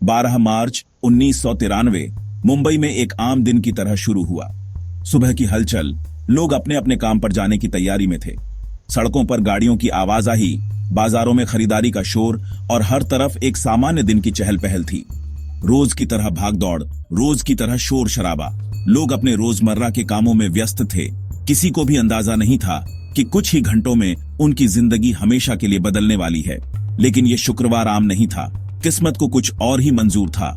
12 मार्च 1993 मुंबई में एक आम दिन की तरह शुरू हुआ। सुबह की हलचल, लोग अपने अपने काम पर जाने की तैयारी में थे। सड़कों पर गाड़ियों की आवाजाही, बाजारों में खरीदारी का शोर और हर तरफ एक सामान्य दिन की चहल पहल थी। रोज की तरह भागदौड़, रोज की तरह शोर शराबा। लोग अपने रोजमर्रा के कामों में व्यस्त थे। किसी को भी अंदाजा नहीं था कि कुछ ही घंटों में उनकी जिंदगी हमेशा के लिए बदलने वाली है। लेकिन यह शुक्रवार आम नहीं था। किस्मत को कुछ और ही मंजूर था।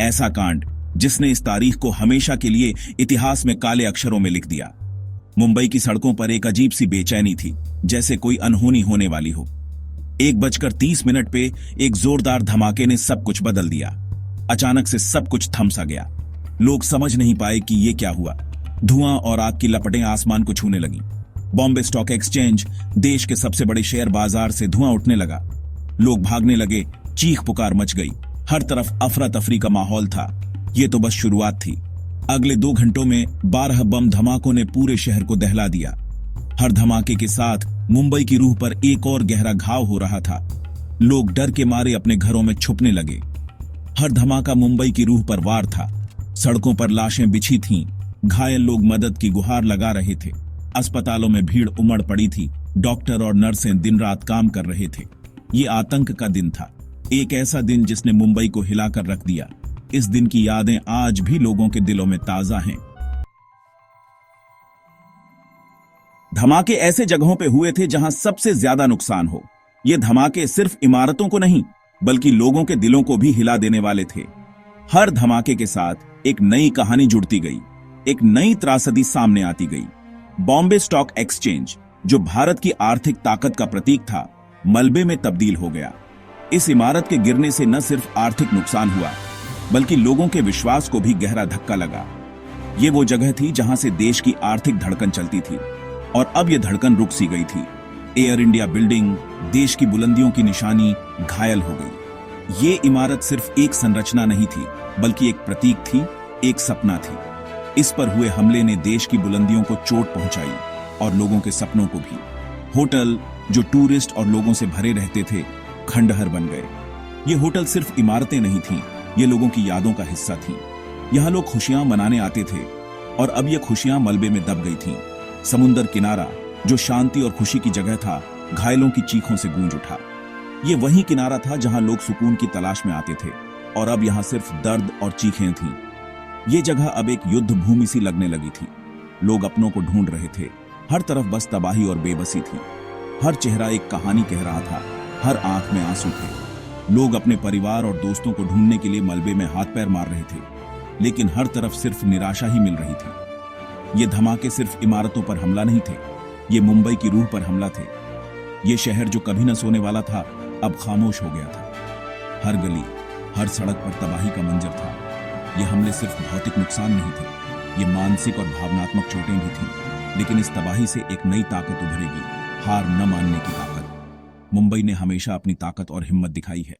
ऐसा कांड जिसने इस तारीख को हमेशा के लिए इतिहास में काले अक्षरों में लिख दिया। मुंबई की सड़कों पर एक अजीब सी बेचैनी थी, जैसे कोई अनहोनी होने वाली हो। 1:30 पे एक जोरदार धमाके ने सब कुछ बदल दिया। अचानक से सब कुछ थम सा गया। लोग समझ नहीं पाए कि ये क्या हुआ। धुआं और आग की लपटें आसमान को छूने लगी। बॉम्बे स्टॉक एक्सचेंज, देश के सबसे बड़े शेयर बाजार से धुआं उठने लगा। लोग भागने लगे, चीख पुकार मच गई। हर तरफ अफरा तफरी का माहौल था। ये तो बस शुरुआत थी। अगले 2 घंटों में 12 बम धमाकों ने पूरे शहर को दहला दिया। हर धमाके के साथ मुंबई की रूह पर एक और गहरा घाव हो रहा था। लोग डर के मारे अपने घरों में छुपने लगे। हर धमाका मुंबई की रूह पर वार था। सड़कों पर लाशें बिछी थीं। घायल लोग मदद की गुहार लगा रहे थे। अस्पतालों में भीड़ उमड़ पड़ी थी। डॉक्टर और नर्सें दिन रात काम कर रहे थे। ये आतंक का दिन था। एक ऐसा दिन जिसने मुंबई को हिलाकर रख दिया। इस दिन की यादें आज भी लोगों के दिलों में ताजा हैं। धमाके ऐसे जगहों पे हुए थे जहां सबसे ज्यादा नुकसान हो। ये धमाके सिर्फ इमारतों को नहीं, बल्कि लोगों के दिलों को भी हिला देने वाले थे। हर धमाके के साथ एक नई कहानी जुड़ती गई, एक नई त्रासदी सामने आती गई। बॉम्बे स्टॉक एक्सचेंज, जो भारत की आर्थिक ताकत का प्रतीक था, मलबे में तब्दील हो गया। इस इमारत के गिरने से न सिर्फ आर्थिक नुकसान हुआ, बल्कि लोगों के विश्वास को भी गहरा धक्का लगा। ये वो जगह थी जहां से देश की आर्थिक धड़कन चलती थी, और अब यह धड़कन रुक सी गई थी। एयर इंडिया बिल्डिंग, देश की बुलंदियों की निशानी, घायल हो गई। ये इमारत सिर्फ एक संरचना नहीं थी, बल्कि एक प्रतीक थी, एक सपना थी। इस पर हुए हमले ने देश की बुलंदियों को चोट पहुंचाई और लोगों के सपनों को भी। होटल, जो टूरिस्ट और लोगों से भरे रहते थे, खंडहर बन गए। ये होटल सिर्फ इमारतें नहीं थीं, ये लोगों की यादों का हिस्सा थीं। यहां लोग खुशियां मनाने आते थे, और अब ये खुशियां मलबे में दब गई थीं। समुंदर किनारा, जो शांति और खुशी की जगह था, घायलों की चीखों से गूंज उठा। ये वही किनारा था जहां लोग सुकून की तलाश में आते थे, और अब यहां सिर्फ दर्द और चीखें थीं। ये जगह अब एक युद्ध भूमि सी लगने लगी थी। लोग अपनों को ढूंढ रहे थे। हर तरफ बस तबाही और बेबसी थी। हर चेहरा एक कहानी कह रहा था, हर आंख में आंसू थे। लोग अपने परिवार और दोस्तों को ढूंढने के लिए मलबे में हाथ पैर मार रहे थे, लेकिन हर तरफ सिर्फ निराशा ही मिल रही थी। ये धमाके सिर्फ इमारतों पर हमला नहीं थे, ये मुंबई की रूह पर हमला थे। ये शहर जो कभी न सोने वाला था, अब खामोश हो गया था। हर गली, हर सड़क पर तबाही का मंजर था। ये हमले सिर्फ भौतिक नुकसान नहीं थे, ये मानसिक और भावनात्मक चोटें भी थीं। लेकिन इस तबाही से एक नई ताकत उभरेगी, हार न मानने की ताकत। मुंबई ने हमेशा अपनी ताकत और हिम्मत दिखाई है,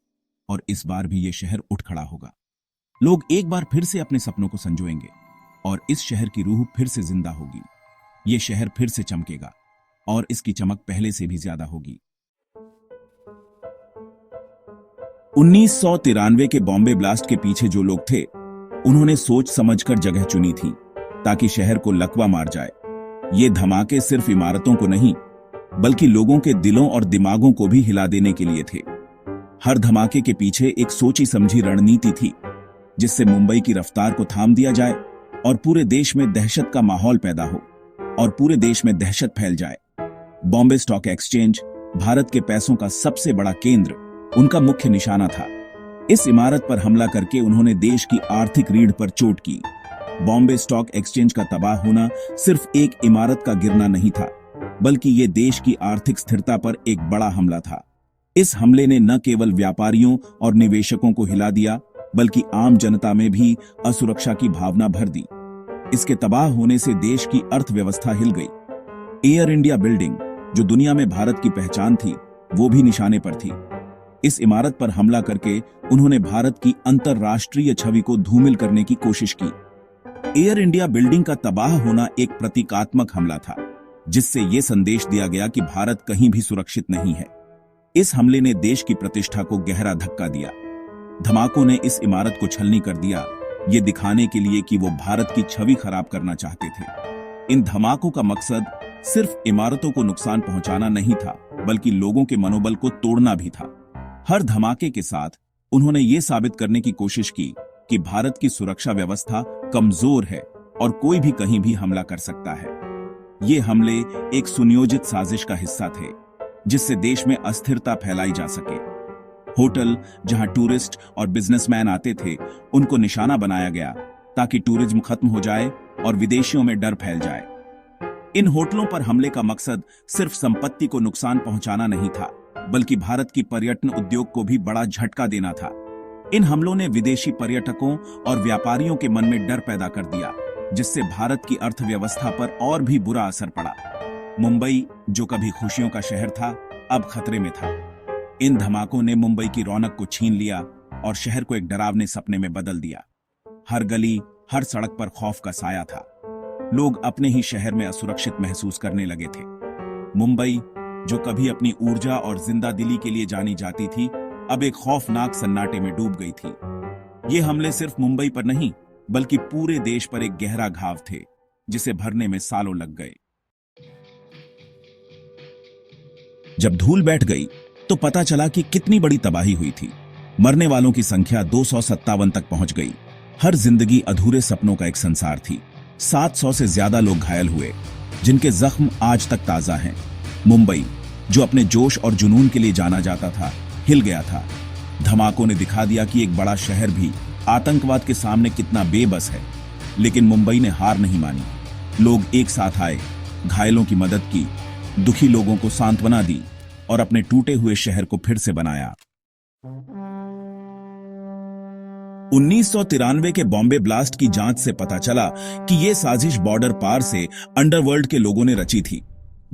और इस बार भी ये शहर उठ खड़ा होगा। लोग एक बार फिर से अपने सपनों को संजोएंगे, और इस शहर की रूह फिर से जिंदा होगी। ये शहर फिर से चमकेगा, और इसकी चमक पहले से भी ज्यादा होगी। 1993 के बॉम्बे ब्लास्ट के पीछे जो लोग थे, उन्होंने सोच समझकर जगह चुनी थी, ताकि शहर को लकवा मार जाए। ये धमाके सिर्फ इमारतों को नहीं, बल्कि लोगों के दिलों और दिमागों को भी हिला देने के लिए थे। हर धमाके के पीछे एक सोची समझी रणनीति थी, जिससे मुंबई की रफ्तार को थाम दिया जाए और पूरे देश में दहशत का माहौल पैदा हो, और पूरे देश में दहशत फैल जाए। बॉम्बे स्टॉक एक्सचेंज, भारत के पैसों का सबसे बड़ा केंद्र, उनका मुख्य निशाना था। इस इमारत पर हमला करके उन्होंने देश की आर्थिक रीढ़ पर चोट की। बॉम्बे स्टॉक एक्सचेंज का तबाह होना सिर्फ एक इमारत का गिरना नहीं था, बल्कि ये देश की आर्थिक स्थिरता पर एक बड़ा हमला था। इस हमले ने न केवल व्यापारियों और निवेशकों को हिला दिया, बल्कि आम जनता में भी असुरक्षा की भावना भर दी। इसके तबाह होने से देश की अर्थव्यवस्था हिल गई। एयर इंडिया बिल्डिंग, जो दुनिया में भारत की पहचान थी, वो भी निशाने पर थी। इस इमारत पर हमला करके उन्होंने भारत की अंतरराष्ट्रीय छवि को धूमिल करने की कोशिश की। एयर इंडिया बिल्डिंग का तबाह होना एक प्रतीकात्मक हमला था, जिससे यह संदेश दिया गया कि भारत कहीं भी सुरक्षित नहीं है। इस हमले ने देश की प्रतिष्ठा को गहरा धक्का दिया। धमाकों ने इस इमारत को छलनी कर दिया, ये दिखाने के लिए कि वो भारत की छवि खराब करना चाहते थे। इन धमाकों का मकसद सिर्फ इमारतों को नुकसान पहुंचाना नहीं था, बल्कि लोगों के मनोबल को तोड़ना भी था। हर धमाके के साथ उन्होंने ये साबित करने की कोशिश की कि भारत की सुरक्षा व्यवस्था कमजोर है और कोई भी कहीं भी हमला कर सकता है। ये हमले एक सुनियोजित साजिश का हिस्सा थे, जिससे देश में अस्थिरता फैलाई जा सके। होटल जहां टूरिस्ट और बिजनेसमैन आते थे, उनको निशाना बनाया गया ताकि टूरिज्म खत्म हो जाए और विदेशियों में डर फैल जाए। इन होटलों पर हमले का मकसद सिर्फ संपत्ति को नुकसान पहुंचाना नहीं था, बल्कि भारत की पर्यटन उद्योग को भी बड़ा झटका देना था। इन हमलों ने विदेशी पर्यटकों और व्यापारियों के मन में डर पैदा कर दिया, जिससे भारत की अर्थव्यवस्था पर और भी बुरा असर पड़ा। मुंबई, जो कभी खुशियों का शहर था, अब खतरे में था। इन धमाकों ने मुंबई की रौनक को छीन लिया और शहर को एक डरावने सपने में बदल दिया। हर गली, हर सड़क पर खौफ का साया था। लोग अपने ही शहर में असुरक्षित महसूस करने लगे थे। मुंबई, जो कभी अपनी ऊर्जा और जिंदादिली के लिए जानी जाती थी, अब एक खौफनाक सन्नाटे में डूब गई थी। ये हमले सिर्फ मुंबई पर नहीं, बल्कि पूरे देश पर एक गहरा घाव थे, जिसे भरने में सालों लग गए। जब धूल बैठ गई तो पता चला कि कितनी बड़ी तबाही हुई थी। मरने वालों की संख्या 257 तक पहुंच गई। हर जिंदगी अधूरे सपनों का एक संसार थी। 700 से ज्यादा लोग घायल हुए, जिनके जख्म आज तक ताजा हैं। मुंबई, जो अपने जोश और जुनून के लिए जाना जाता था, हिल गया था। धमाकों ने दिखा दिया कि एक बड़ा शहर भी आतंकवाद के सामने कितना बेबस है। लेकिन मुंबई ने हार नहीं मानी। लोग एक साथ आए, घायलों की मदद की, दुखी लोगों को सांत्वना दी और अपने टूटे हुए शहर को फिर से बनाया। 1993 के बॉम्बे ब्लास्ट की जांच से पता चला कि यह साजिश बॉर्डर पार से अंडरवर्ल्ड के लोगों ने रची थी।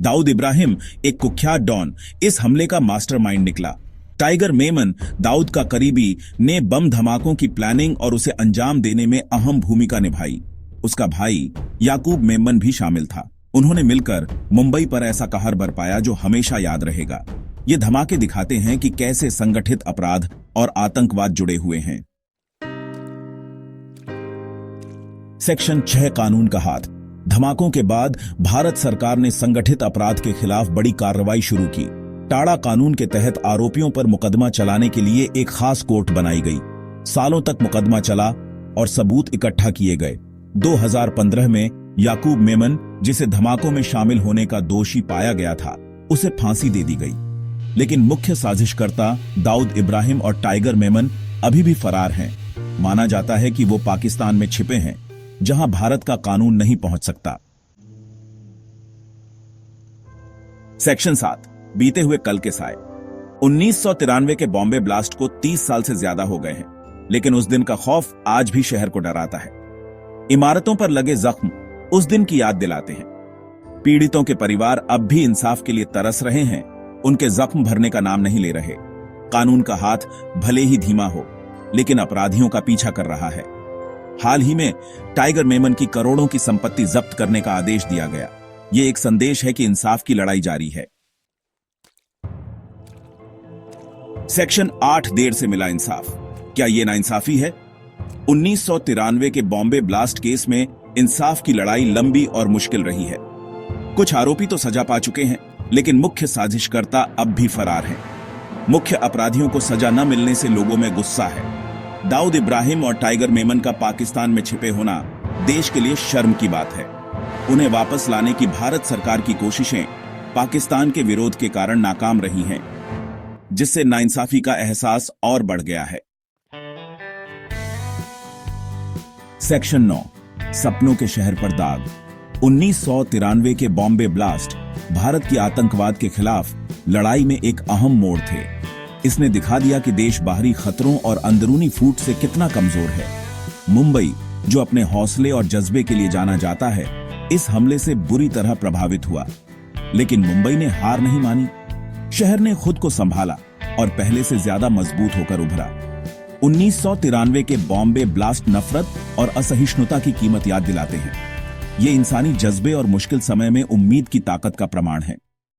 दाऊद इब्राहिम, एक कुख्यात डॉन, इस हमले का मास्टरमाइंड निकला। टाइगर मेमन, दाऊद का करीबी, ने बम धमाकों की प्लानिंग और उसे अंजाम देने में अहम भूमिका निभाई। उसका भाई याकूब मेमन भी शामिल था। उन्होंने मिलकर मुंबई पर ऐसा कहर बरपाया जो हमेशा याद रहेगा। ये धमाके दिखाते हैं कि कैसे संगठित अपराध और आतंकवाद जुड़े हुए हैं। सेक्शन 6 कानून का हाथ। धमाकों के बाद भारत सरकार ने संगठित अपराध के खिलाफ बड़ी कार्रवाई शुरू की। टाड़ा कानून के तहत आरोपियों पर मुकदमा चलाने के लिए एक खास कोर्ट बनाई गई। सालों तक मुकदमा चला और सबूत इकट्ठा किए गए। 2015 में याकूब मेमन, जिसे धमाकों में शामिल होने का दोषी पाया गया था, उसे फांसी दे दी गई। लेकिन मुख्य साजिशकर्ता दाऊद इब्राहिम और टाइगर मेमन अभी भी फरार हैं। माना जाता है कि वो पाकिस्तान में छिपे हैं, जहां भारत का कानून नहीं पहुंच सकता। सेक्शन 7 बीते हुए कल के साए। 1993 के बॉम्बे ब्लास्ट को 30 साल से ज्यादा हो गए हैं, लेकिन उस दिन का खौफ आज भी शहर को डराता है। इमारतों पर लगे जख्म उस दिन की याद दिलाते हैं। पीड़ितों के परिवार अब भी इंसाफ के लिए तरस रहे हैं, उनके जख्म भरने का नाम नहीं ले रहे। कानून का हाथ भले ही धीमा हो, लेकिन अपराधियों का पीछा कर रहा है। हाल ही में टाइगर मेमन की करोड़ों की संपत्ति जब्त करने का आदेश दिया गया। यह एक संदेश है कि इंसाफ की लड़ाई जारी है। सेक्शन 8 देर से मिला इंसाफ। क्या यह नाइंसाफी है? 1993 के बॉम्बे ब्लास्ट केस में इंसाफ की लड़ाई लंबी और मुश्किल रही है। कुछ आरोपी तो सजा पा चुके हैं, लेकिन मुख्य साजिशकर्ता अब भी फरार हैं। मुख्य अपराधियों को सजा न मिलने से लोगों में गुस्सा है। दाऊद इब्राहिम और टाइगर मेमन का पाकिस्तान में छिपे होना देश के लिए शर्म की बात है। उन्हें वापस लाने की भारत सरकार की कोशिशें पाकिस्तान के विरोध के कारण नाकाम रही हैं, जिससे नाइंसाफी का एहसास और बढ़ गया है। सेक्शन 9 सपनों के शहर पर दाग। 1993 के बॉम्बे ब्लास्ट भारत की आतंकवाद के खिलाफ लड़ाई में एक अहम मोड़ थे। इसने दिखा दिया कि देश बाहरी खतरों और अंदरूनी फूट से कितना कमजोर है। मुंबई, जो अपने हौसले और जज्बे के लिए जाना जाता है, इस हमले से बुरी तरह प्रभावित हुआ। लेकिन मुंबई ने हार नहीं मानी। शहर ने खुद को संभाला और पहले से ज्यादा मजबूत होकर उभरा। 1993 के बॉम्बे ब्लास्ट नफरत और असहिष्णुता की कीमत याद दिलाते हैं। ये इंसानी जज्बे और मुश्किल समय में उम्मीद की ताकत का प्रमाण है।